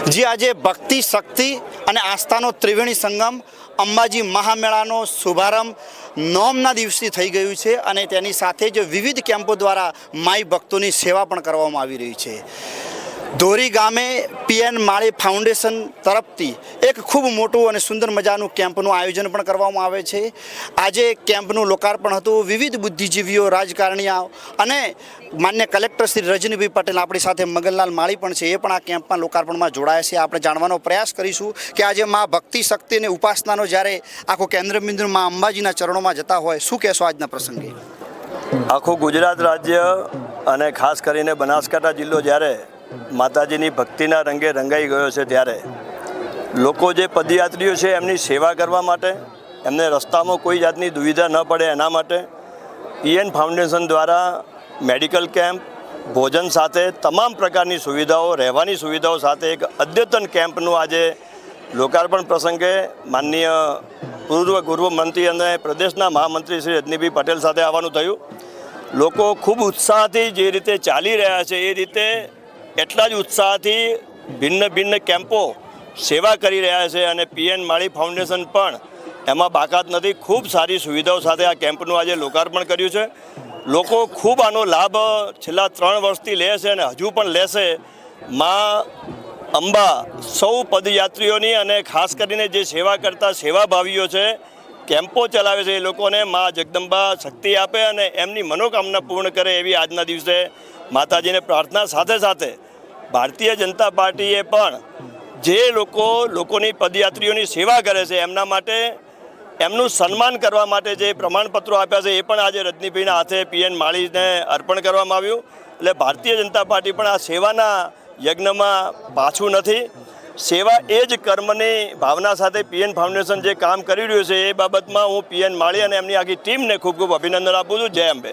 જે આજે ભક્તિ શક્તિ અને આસ્થાનો ત્રિવેણી સંગમ અંબાજી મહામેળાનો શુભારંભ નોમના દિવસથી થઈ ગયું છે અને તેની સાથે જ વિવિધ કેમ્પો દ્વારા માઈ ભક્તોની સેવા પણ કરવામાં આવી રહી છે। ધોરી ગામે પીએન માળી ફાઉન્ડેશન તરફથી એક ખૂબ મોટું અને સુંદર મજાનું કેમ્પનું આયોજન પણ કરવામાં આવે છે। આજે કેમ્પનું લોકાર્પણ હતું। વિવિધ બુદ્ધિજીવીઓ, રાજકારણીઓ અને માન્ય કલેક્ટર શ્રી રજનીભાઈ પટેલ આપણી સાથે મગનલાલ માળી પણ છે, એ પણ આ કેમ્પમાં લોકાર્પણમાં જોડાયા છે। આપણે જાણવાનો પ્રયાસ કરીશું કે આજે મા ભક્તિ શક્તિ અને ઉપાસનાનો જ્યારે આખો કેન્દ્રબિંદુ મા અંબાજીના ચરણોમાં જતા હોય, શું કહેશો આજના પ્રસંગે? આખું ગુજરાત રાજ્ય અને ખાસ કરીને બનાસકાંઠા જિલ્લો જ્યારે માતાજીની ભક્તિના રંગે રંગાઈ ગયો છે, ત્યારે લોકો જે પદયાત્રીઓ છે એમની સેવા કરવા માટે, એમને રસ્તામાં કોઈ જાતની દુવિધા ન પડે એના માટે પીએન ફાઉન્ડેશન દ્વારા મેડિકલ કેમ્પ, ભોજન સાથે તમામ પ્રકારની સુવિધાઓ, રહેવાની સુવિધાઓ સાથે એક અદ્યતન કેમ્પનું આજે લોકાર્પણ પ્રસંગે માનનીય પૂર્વ ગૃહમંત્રી અને પ્રદેશના મહામંત્રી શ્રી રજનીભાઈ પટેલ સાથે આવવાનું થયું। લોકો ખૂબ ઉત્સાહથી જે રીતે ચાલી રહ્યા છે એ રીતે એટલા જ ઉત્સાહથી ભિન્ન ભિન્ન કેમ્પો સેવા કરી રહ્યા છે અને પીએન માળી ફાઉન્ડેશન પણ એમાં બાકાત નથી। ખૂબ સારી સુવિધાઓ સાથે આ કેમ્પનું આજે લોકાર્પણ કર્યું છે। લોકો ખૂબ આનો લાભ છેલ્લા 3 વર્ષથી લે છે અને હજુ પણ લેશે। માં અંબા સૌ પદયાત્રીઓની અને ખાસ કરીને જે સેવા કરતા સેવાભાવીઓ છે, કેમ્પો ચલાવે છે, એ લોકોને મા જગદંબા શક્તિ આપે અને એમની મનોકામના પૂર્ણ કરે એવી આજના દિવસે માતાજીને પ્રાર્થના। સાથે સાથે ભારતીય જનતા પાર્ટીએ પણ જે લોકોની પદયાત્રીઓની સેવા કરે છે એમના માટે એમનું સન્માન કરવા માટે જે પ્રમાણપત્રો આપ્યા છે એ પણ આજે રજનીભાઈના હાથે પીએન માળીને અર્પણ કરવામાં આવ્યું। એટલે ભારતીય જનતા પાર્ટી પણ આ સેવાના યજ્ઞમાં પાછું નથી। સેવા એ જ કર્મની ભાવના સાથે પીએન ફાઉન્ડેશન જે કામ કરી રહ્યું છે એ બાબતમાં હું પીએન માળી અને એમની આખી ટીમને ખૂબ ખૂબ અભિનંદન આપું છું। જય અંબે।